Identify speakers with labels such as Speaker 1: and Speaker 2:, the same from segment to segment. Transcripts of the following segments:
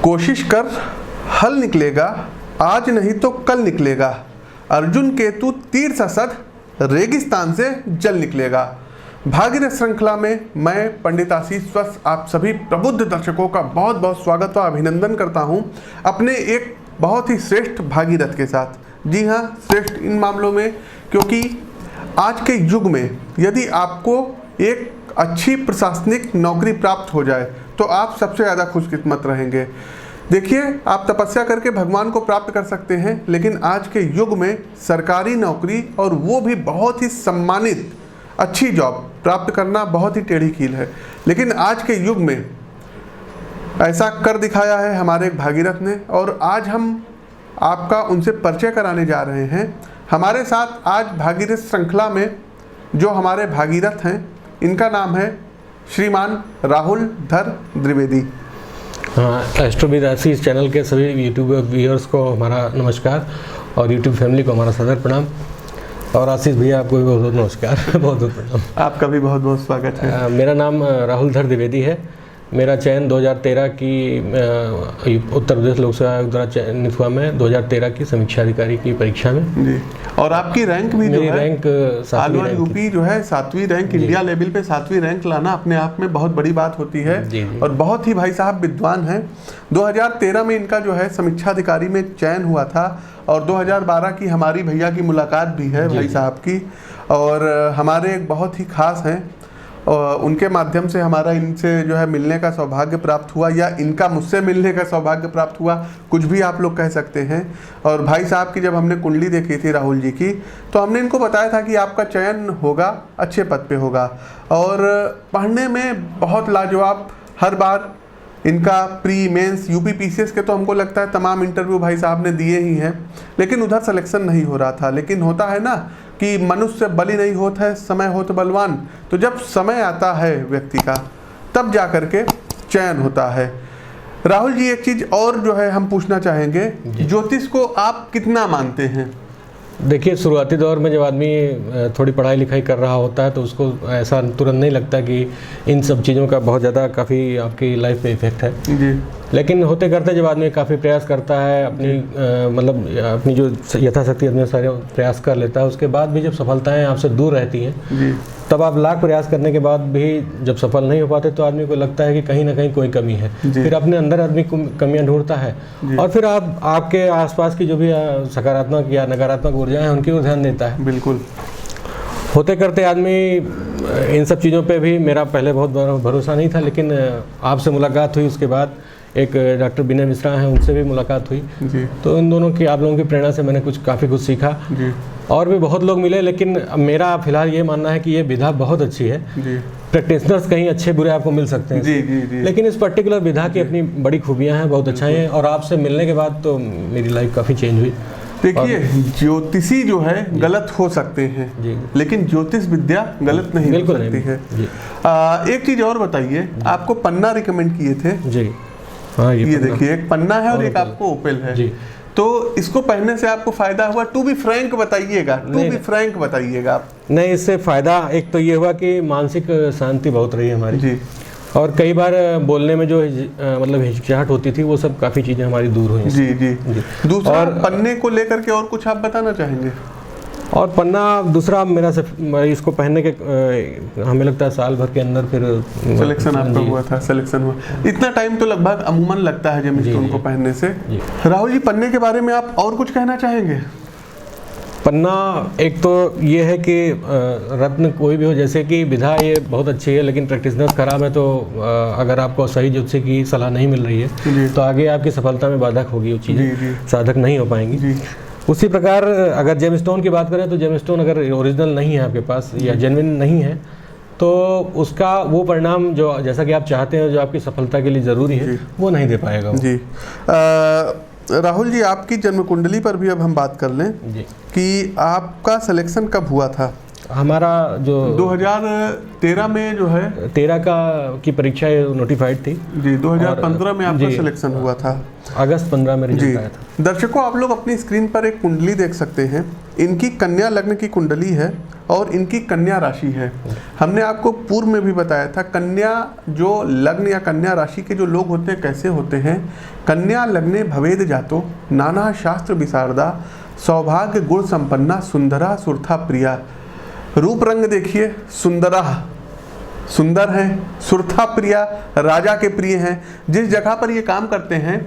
Speaker 1: कोशिश कर हल निकलेगा, आज नहीं तो कल निकलेगा। अर्जुन केतु तीर ससद, रेगिस्तान से जल निकलेगा। भागीरथ श्रृंखला में मैं पंडित आशीष वत्स आप सभी प्रबुद्ध दर्शकों का बहुत बहुत स्वागत व अभिनंदन करता हूं अपने एक बहुत ही श्रेष्ठ भागीरथ के साथ। जी हाँ, श्रेष्ठ इन मामलों में क्योंकि आज के युग में यदि आपको एक अच्छी प्रशासनिक नौकरी प्राप्त हो जाए तो आप सबसे ज़्यादा खुशकिस्मत रहेंगे। देखिए, आप तपस्या करके भगवान को प्राप्त कर सकते हैं, लेकिन आज के युग में सरकारी नौकरी और वो भी बहुत ही सम्मानित अच्छी जॉब प्राप्त करना बहुत ही टेढ़ी कील है। लेकिन आज के युग में ऐसा कर दिखाया है हमारे एक भागीरथ ने, और आज हम आपका उनसे परिचय कराने जा रहे हैं। हमारे साथ आज भागीरथ श्रृंखला में जो हमारे भागीरथ हैं, इनका नाम है श्रीमान राहुल धर द्विवेदी।
Speaker 2: हाँ, एस्ट्रोविद आशीष चैनल के सभी यूट्यूब व्यूअर्स को हमारा नमस्कार और यूट्यूब फैमिली को हमारा सदर प्रणाम। और आशीष भैया आपको भी बहुत बहुत नमस्कार, बहुत बहुत प्रणाम।
Speaker 1: आपका भी बहुत बहुत स्वागत है।
Speaker 2: मेरा नाम राहुल धर द्विवेदी है। मेरा चयन 2013 की उत्तर प्रदेश लोक सेवा आयोग द्वारा चयनित हुआ। मैं 2013 की समीक्षा अधिकारी की परीक्षा में जी।
Speaker 1: और आपकी रैंक भी जो है
Speaker 2: रैंक
Speaker 1: ऑल ओवर यूपी जो है 7वीं रैंक, इंडिया लेवल पे 7वीं रैंक लाना अपने आप में बहुत बड़ी बात होती है।
Speaker 2: जी।
Speaker 1: और बहुत ही भाई साहब विद्वान हैं। 2013 में इनका जो है समीक्षा अधिकारी में चयन हुआ था और 2012 की हमारी भैया की मुलाकात भी है भाई साहब की, और हमारे एक बहुत ही खास हैं। उनके माध्यम से हमारा इनसे जो है मिलने का सौभाग्य प्राप्त हुआ, या इनका मुझसे मिलने का सौभाग्य प्राप्त हुआ, कुछ भी आप लोग कह सकते हैं। और भाई साहब की जब हमने कुंडली देखी थी राहुल जी की, तो हमने इनको बताया था कि आपका चयन होगा, अच्छे पद पे होगा। और पढ़ने में बहुत लाजवाब, हर बार इनका प्री मेंस यूपी पीसीएस के तो हमको लगता है तमाम इंटरव्यू भाई साहब ने दिए ही हैं, लेकिन उधर सिलेक्शन नहीं हो रहा था। लेकिन होता है ना कि मनुष्य बलि नहीं होता है, समय होता बलवान। तो जब समय आता है व्यक्ति का, तब जा कर के चयन होता है। राहुल जी, एक चीज़ और जो है हम पूछना चाहेंगे, ज्योतिष को आप कितना मानते हैं?
Speaker 2: देखिए, शुरुआती दौर में जब आदमी थोड़ी पढ़ाई लिखाई कर रहा होता है तो उसको ऐसा तुरंत नहीं लगता कि इन सब चीज़ों का बहुत ज़्यादा काफ़ी आपकी लाइफ पे इफेक्ट है जी। लेकिन होते करते जब आदमी काफ़ी प्रयास करता है, अपनी जो यथाशक्ति आदमी सारे प्रयास कर लेता है, उसके बाद भी जब सफलताएं आपसे दूर रहती हैं जी, तब आप लाख प्रयास करने के बाद भी जब सफल नहीं हो पाते तो आदमी को लगता है कि कहीं ना कहीं कोई कमी है। फिर अपने अंदर आदमी कमियां ढूंढता है और फिर आपके आसपास की जो भी सकारात्मक या नकारात्मक ऊर्जा है उनकी ओर ध्यान देता है।
Speaker 1: बिल्कुल।
Speaker 2: होते करते आदमी इन सब चीज़ों पे भी मेरा पहले बहुत भरोसा नहीं था, लेकिन आपसे मुलाकात हुई, उसके बाद एक डॉक्टर विनय मिश्रा हैं, उनसे भी मुलाकात हुई जी। तो इन दोनों की, आप लोगों की प्रेरणा से मैंने काफ़ी कुछ सीखा जी। और भी बहुत लोग मिले, लेकिन मेरा फिलहाल ये मानना है कि ये विधा बहुत अच्छी है जी। प्रैक्टिशनर्स कहीं अच्छे बुरे आपको मिल सकते हैं जी, जी, जी। लेकिन इस पर्टिकुलर विधा की अपनी बड़ी खूबियाँ हैं, बहुत अच्छाई हैं। और आपसे मिलने के बाद तो मेरी लाइफ काफ़ी चेंज हुई।
Speaker 1: देखिए, ज्योतिषी जो है गलत हो सकते हैं जी, लेकिन ज्योतिष विद्या गलत नहीं हो सकती है। एक चीज़ और बताइए, आपको पन्ना रिकमेंड किए थे जी। हाँ, ये देखिए, एक पन्ना है और एक आपको ओपेल है जी। तो इसको पहनने से आपको फायदा हुआ? टू बी फ्रैंक बताइएगा आप।
Speaker 2: नहीं, इससे फायदा एक तो ये हुआ कि मानसिक शांति बहुत रही हमारी जी। और कई बार बोलने में जो मतलब हिचकिचाहट होती थी, वो सब काफ़ी चीज़ें हमारी दूर हुई
Speaker 1: जी, जी जी। दूसरा, और पन्ने को लेकर के और कुछ आप बताना चाहेंगे?
Speaker 2: और पन्ना दूसरा मेरा इसको पहनने के हमें लगता है साल भर के अंदर फिर
Speaker 1: सिलेक्शन आपका हुआ था। सिलेक्शन हुआ, इतना टाइम तो लगभग अमूमन लगता है जेमस्टोन को पहनने से। राहुल जी, पन्ने के बारे में आप और कुछ कहना चाहेंगे?
Speaker 2: पन्ना एक तो ये है कि रत्न कोई भी हो, जैसे कि विधा ये बहुत अच्छी है, लेकिन प्रैक्टिशनर खराब है तो अगर आपको सही ज्योतिषी की सलाह नहीं मिल रही है तो आगे आपकी सफलता में बाधक होगी, वो चीज़ें साधक नहीं हो पाएंगी। उसी प्रकार अगर जेमस्टोन की बात करें तो जेमस्टोन अगर ओरिजिनल नहीं है आपके पास या जेन्युइन नहीं है तो उसका वो परिणाम जो जैसा कि आप चाहते हैं, जो आपकी सफलता के लिए ज़रूरी है, वो नहीं दे पाएगा जी।
Speaker 1: राहुल जी, आपकी जन्म कुंडली पर भी अब हम बात कर लें जी। कि आपका सिलेक्शन कब हुआ था?
Speaker 2: हमारा जो
Speaker 1: 2013 में जो है
Speaker 2: 13 का की परीक्षा नोटिफाइड थी
Speaker 1: जी, 2015 में आपका सिलेक्शन हुआ था,
Speaker 2: अगस्त 15 में
Speaker 1: जी।
Speaker 2: रिजल्ट आया था।
Speaker 1: दर्शकों, आप लोग अपनी स्क्रीन पर एक कुंडली देख सकते हैं। इनकी कन्या लग्न की कुंडली है और इनकी कन्या राशि है। हमने आपको पूर्व में भी बताया था कन्या जो लग्न या कन्या राशि के जो लोग होते हैं कैसे होते हैं। कन्या लग्ने भवेद जातो नाना शास्त्र विशारदा सौभाग्य गुण संपन्ना सुंदरा सुरथा प्रिया। रूप रंग देखिए, सुंदरा सुंदर है, सुरथा प्रिया राजा के प्रिय हैं। जिस जगह पर ये काम करते हैं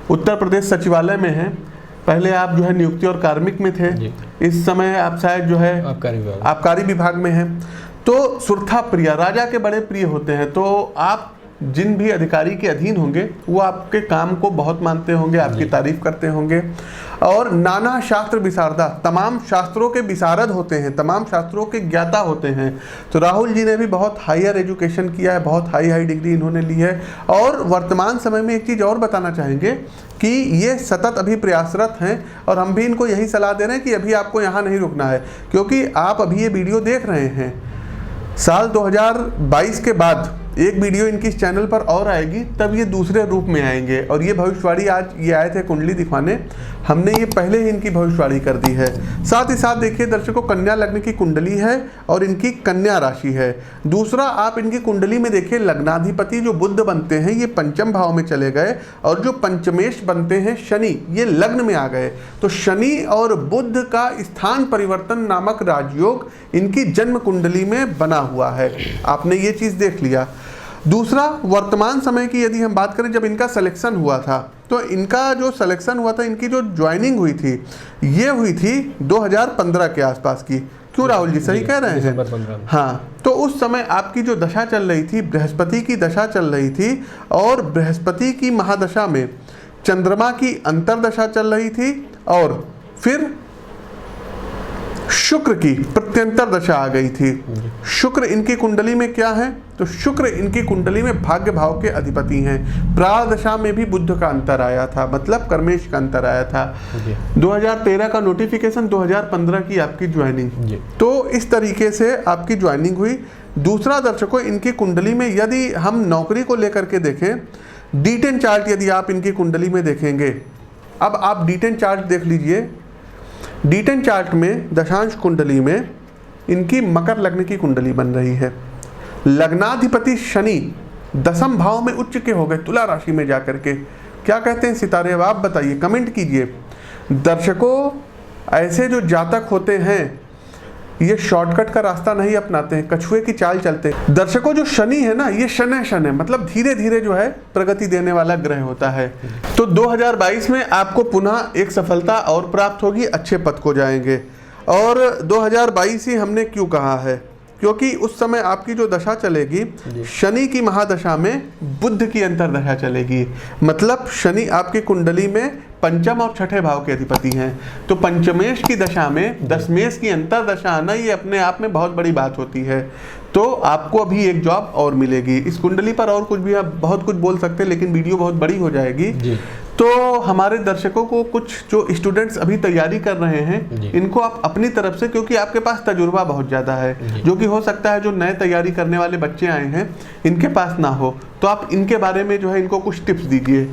Speaker 1: उत्तर प्रदेश सचिवालय में है। पहले आप जो है नियुक्ति और कार्मिक में थे, इस समय आप शायद जो है आबकारी विभाग में हैं। तो सुरथा प्रिया राजा के बड़े प्रिय होते हैं। तो आप जिन भी अधिकारी के अधीन होंगे वो आपके काम को बहुत मानते होंगे, आपकी तारीफ करते होंगे। और नाना शास्त्र विशारदा, तमाम शास्त्रों के विशारद होते हैं, तमाम शास्त्रों के ज्ञाता होते हैं। तो राहुल जी ने भी बहुत हायर एजुकेशन किया है, बहुत हाई डिग्री इन्होंने ली है। और वर्तमान समय में एक चीज़ और बताना चाहेंगे कि ये सतत अभी प्रयासरत हैं और हम भी इनको यही सलाह दे रहे हैं कि अभी आपको यहाँ नहीं रुकना है, क्योंकि आप अभी ये वीडियो देख रहे हैं। साल 2022 के बाद एक वीडियो इनकी इस चैनल पर और आएगी, तब ये दूसरे रूप में आएंगे। और ये भविष्यवाणी आज ये आए थे कुंडली दिखाने, हमने ये पहले ही इनकी भविष्यवाणी कर दी है। साथ ही साथ देखिए दर्शकों, कन्या लग्न की कुंडली है और इनकी कन्या राशि है। दूसरा, आप इनकी कुंडली में देखिए लग्नाधिपति जो बुध बनते हैं ये पंचम भाव में चले गए और जो पंचमेश बनते हैं शनि ये लग्न में आ गए। तो शनि और बुध का स्थान परिवर्तन नामक राजयोग इनकी जन्म कुंडली में बना हुआ है। आपने ये चीज़ देख लिया। दूसरा, वर्तमान समय की यदि हम बात करें, जब इनका सिलेक्शन हुआ था तो इनका जो सिलेक्शन हुआ था, इनकी जो ज्वाइनिंग हुई थी ये हुई थी 2015 के आसपास की। क्यों राहुल जी, सही कह रहे हैं? हाँ, तो उस समय आपकी जो दशा चल रही थी, बृहस्पति की दशा चल रही थी और बृहस्पति की महादशा में चंद्रमा की अंतरदशा चल रही थी और फिर शुक्र की प्रत्यंतर दशा आ गई थी। शुक्र इनकी कुंडली में क्या है? तो शुक्र इनकी कुंडली में भाग्य भाव के अधिपति हैं। प्रारंभ दशा में भी बुध का अंतर आया था, मतलब कर्मेश का अंतर आया था। 2013 का नोटिफिकेशन, 2015 की आपकी ज्वाइनिंग। तो इस तरीके से आपकी ज्वाइनिंग हुई। दूसरा दर्शकों, इनकी कुंडली में यदि हम नौकरी को लेकर के देखें, D10 चार्ट यदि आप इनकी कुंडली में देखेंगे, अब आप D10 चार्ट देख लीजिए। D10 चार्ट में दशांश कुंडली में इनकी मकर लग्न की कुंडली बन रही है। लग्नाधिपति शनि दसम भाव में उच्च के हो गए, तुला राशि में जाकर के। क्या कहते हैं सितारे, अब आप बताइए, कमेंट कीजिए। दर्शकों, ऐसे जो जातक होते हैं ये शॉर्टकट का रास्ता नहीं अपनाते हैं, कछुए की चाल चलते हैं। दर्शकों, जो शनि है ना, ये शन है, मतलब धीरे धीरे जो है प्रगति देने वाला ग्रह होता है। तो 2022 में आपको पुनः एक सफलता और प्राप्त होगी, अच्छे पद को जाएंगे। और 2022 ही हमने क्यों कहा है, क्योंकि उस समय आपकी जो दशा चलेगी, शनि की महादशा में बुध की अंतरदशा चलेगी। मतलब शनि आपकी कुंडली में पंचम और छठे भाव के अधिपति हैं। तो पंचमेश की दशा में दशमेश की अंतरदशा आना ये अपने आप में बहुत बड़ी बात होती है। तो आपको अभी एक जॉब और मिलेगी। इस कुंडली पर और कुछ भी आप बहुत कुछ बोल सकते हैं, लेकिन वीडियो बहुत बड़ी हो जाएगी। तो हमारे दर्शकों को, कुछ जो स्टूडेंट्स अभी तैयारी कर रहे हैं, इनको आप अपनी तरफ से, क्योंकि आपके पास तजुर्बा बहुत ज़्यादा है, जो कि हो सकता है जो नए तैयारी करने वाले बच्चे आए हैं इनके पास ना हो, तो आप इनके बारे में जो है इनको कुछ टिप्स दीजिए।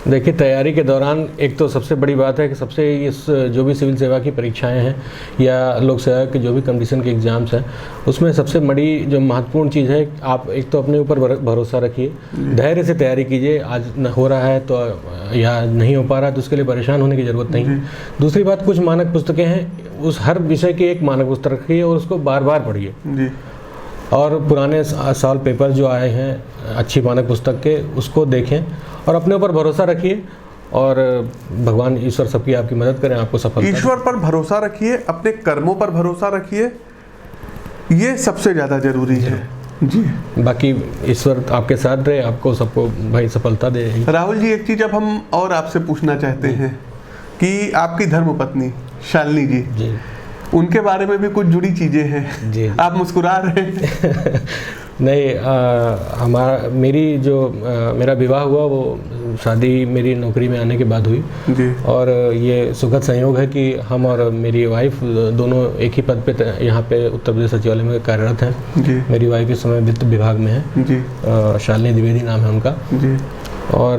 Speaker 2: देखिए, तैयारी के दौरान एक तो सबसे बड़ी बात है कि सबसे इस जो भी सिविल सेवा की परीक्षाएं हैं या लोक सेवा के जो भी कंपटीशन के एग्ज़ाम्स हैं, उसमें सबसे बड़ी जो महत्वपूर्ण चीज़ है, आप एक तो अपने ऊपर भरोसा रखिए, धैर्य से तैयारी कीजिए। आज न हो रहा है तो या नहीं हो पा रहा है तो उसके लिए परेशान होने की ज़रूरत नहीं है। दूसरी बात, कुछ मानक पुस्तकें हैं, उस हर विषय की एक मानक पुस्तक रखिए और उसको बार बार पढ़िए। और पुराने साल पेपर जो आए हैं अच्छी मानक पुस्तक के, उसको देखें और अपने ऊपर भरोसा रखिए और भगवान ईश्वर सबकी आपकी मदद करें, आपको सफलता।
Speaker 1: ईश्वर पर भरोसा रखिए, अपने कर्मों पर भरोसा रखिए, ये सबसे ज़्यादा जरूरी है जी।
Speaker 2: बाकी ईश्वर आपके साथ रहे, आपको सबको भाई सफलता दे।
Speaker 1: राहुल जी, एक चीज़ अब हम और आपसे पूछना चाहते हैं कि आपकी धर्मपत्नी शालिनी जी, उनके बारे में भी कुछ जुड़ी चीज़ें हैं जी। आप मुस्कुरा रहे हैं।
Speaker 2: नहीं, मेरा विवाह हुआ वो शादी मेरी नौकरी में आने के बाद हुई
Speaker 1: जी।
Speaker 2: और ये सुखद संयोग है कि हम और मेरी वाइफ दोनों एक ही पद पे यहाँ पे उत्तर प्रदेश सचिवालय में कार्यरत हैं
Speaker 1: जी।
Speaker 2: मेरी वाइफ इस समय वित्त विभाग में है
Speaker 1: जी।
Speaker 2: शालिनी द्विवेदी नाम है उनका
Speaker 1: जी।
Speaker 2: और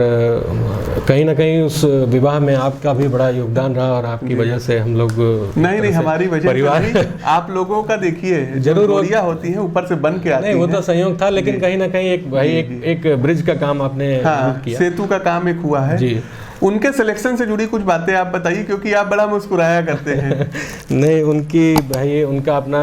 Speaker 2: कहीं ना कहीं उस विवाह में आपका भी बड़ा योगदान रहा और आपकी वजह से हम लोग
Speaker 1: नहीं हमारी वजह
Speaker 2: परिवार
Speaker 1: से नहीं, आप लोगों का देखिए
Speaker 2: जरूर
Speaker 1: जोड़ियां होती हैं ऊपर से बन के आती
Speaker 2: नहीं, वो
Speaker 1: हैं।
Speaker 2: तो संयोग था, लेकिन कहीं ना कहीं एक भाई एक ब्रिज का काम आपने
Speaker 1: हाँ,
Speaker 2: किया।
Speaker 1: सेतु का काम एक हुआ है
Speaker 2: जी।
Speaker 1: उनके सिलेक्शन से जुड़ी कुछ बातें आप बताइए, क्योंकि आप बड़ा मुस्कुराया करते हैं।
Speaker 2: नहीं, उनकी भाई उनका अपना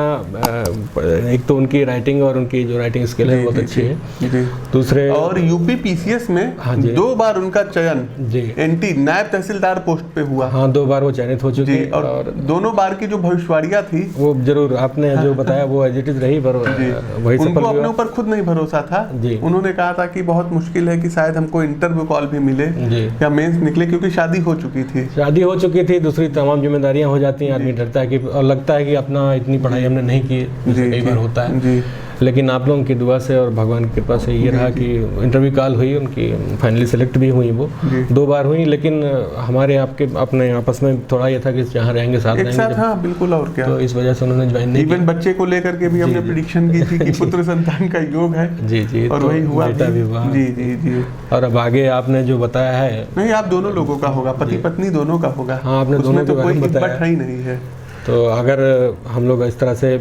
Speaker 2: एक तो उनकी राइटिंग और उनकी जो राइटिंग स्किल है बहुत अच्छी है
Speaker 1: जी।
Speaker 2: दूसरे
Speaker 1: और यूपी पीसीएस में
Speaker 2: हाँ जी।
Speaker 1: 2 बार उनका चयन
Speaker 2: जी
Speaker 1: एनटी नायब तहसीलदार पोस्ट पे हुआ।
Speaker 2: हाँ, 2 बार वो चयनित हो चुकी
Speaker 1: जी।
Speaker 2: है
Speaker 1: और दोनों बार की जो भविष्यवाणियां थी
Speaker 2: वो जरूर आपने जो बताया वो एज इट इज रही, पर वही
Speaker 1: उनको
Speaker 2: सफल
Speaker 1: अपने
Speaker 2: हुआ।
Speaker 1: ऊपर खुद नहीं भरोसा था
Speaker 2: जी।
Speaker 1: उन्होंने कहा था कि बहुत मुश्किल है कि शायद हमको इंटरव्यू कॉल भी मिले
Speaker 2: जी।
Speaker 1: या मेंस निकले, क्योंकि शादी हो चुकी थी।
Speaker 2: शादी हो चुकी थी, दूसरी तमाम जिम्मेदारियां हो जाती हैं, आदमी डरता है कि और लगता है कि अपना इतनी पढ़ाई हमने नहीं की, जैसे कई बार होता है।
Speaker 1: जी।
Speaker 2: लेकिन आप लोगों की दुआ से और भगवान की कृपा से ये रहा कि इंटरव्यू कॉल हुई उनकी, फाइनली सेलेक्ट भी हुई वो 2 बार हुई। लेकिन हमारे अपने आपस में थोड़ा ये था कि जहाँ रहेंगे साथ
Speaker 1: एक
Speaker 2: रहेंगे
Speaker 1: साथ, हाँ बिल्कुल, और क्या।
Speaker 2: तो इस वजह से उन्होंने ज्वाइन नहीं
Speaker 1: इवन बच्चे को लेकर के भी हमने प्रेडिक्शन की थी कि पुत्र संतान का योग है।
Speaker 2: जी जी,
Speaker 1: और
Speaker 2: तो
Speaker 1: वही हुआ
Speaker 2: बेटा भी हुआ।
Speaker 1: जी जी जी।
Speaker 2: और अब आगे आपने जो बताया है,
Speaker 1: नहीं, आप दोनों लोगों का होगा, पति पत्नी दोनों का होगा।
Speaker 2: हाँ, आपने
Speaker 1: उसमें
Speaker 2: दोनों
Speaker 1: तो
Speaker 2: के
Speaker 1: कोई
Speaker 2: बारे में बताया।
Speaker 1: इब्बट है ही नहीं है।
Speaker 2: तो अगर हम लोग इस तरह से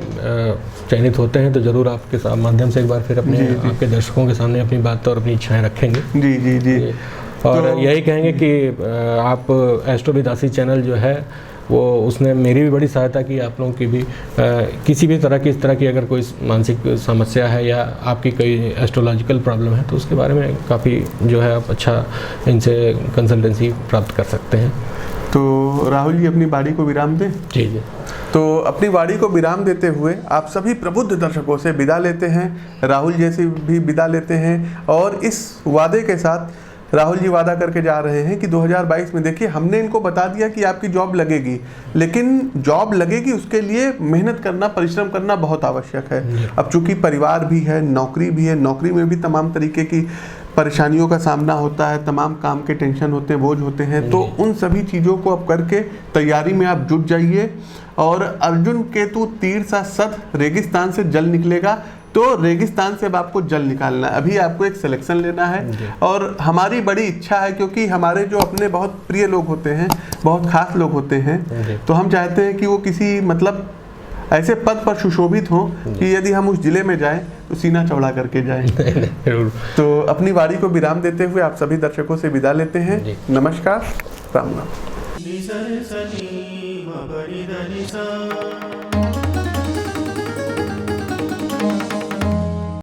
Speaker 2: चयनित होते हैं तो जरूर आपके माध्यम से एक बार फिर अपने आपके दर्शकों के सामने अपनी बात और अपनी इच्छाएं रखेंगे।
Speaker 1: जी जी जी।
Speaker 2: और यही कहेंगे कि आप एस्ट्रोविदासी चैनल जो है वो उसने मेरी भी बड़ी सहायता की, आप लोगों की भी। किसी भी तरह की इस तरह की अगर कोई मानसिक समस्या है या आपकी कोई एस्ट्रोलॉजिकल प्रॉब्लम है तो उसके बारे में काफ़ी जो है आप अच्छा इनसे कंसल्टेंसी प्राप्त कर सकते हैं।
Speaker 1: तो राहुल जी अपनी वाणी को विराम दें।
Speaker 2: जी जी।
Speaker 1: तो अपनी वाणी को विराम देते हुए आप सभी प्रबुद्ध दर्शकों से विदा लेते हैं, राहुल जैसे भी विदा लेते हैं। और इस वादे के साथ राहुल जी वादा करके जा रहे हैं कि 2022 में, देखिए हमने इनको बता दिया कि आपकी जॉब लगेगी, लेकिन जॉब लगेगी उसके लिए मेहनत करना, परिश्रम करना बहुत आवश्यक है। अब चूंकि परिवार भी है, नौकरी भी है, नौकरी में भी तमाम तरीके की परेशानियों का सामना होता है, तमाम काम के टेंशन होते हैं, बोझ होते हैं। तो उन सभी चीज़ों को अब करके तैयारी में आप जुट जाइए। और अर्जुन केतु तीर सा सद, रेगिस्तान से जल निकलेगा, तो रेगिस्तान से अब आपको जल निकालना है। अभी आपको एक सिलेक्शन लेना है। और हमारी बड़ी इच्छा है, क्योंकि हमारे जो अपने बहुत प्रिय लोग होते हैं, बहुत खास लोग होते हैं, तो हम चाहते हैं कि वो किसी मतलब ऐसे पद पर सुशोभित हो कि यदि हम उस जिले में जाएं तो सीना चौड़ा करके जाएं। तो अपनी वाणी को विराम देते हुए आप सभी दर्शकों से विदा लेते हैं। नमस्कार, राम राम।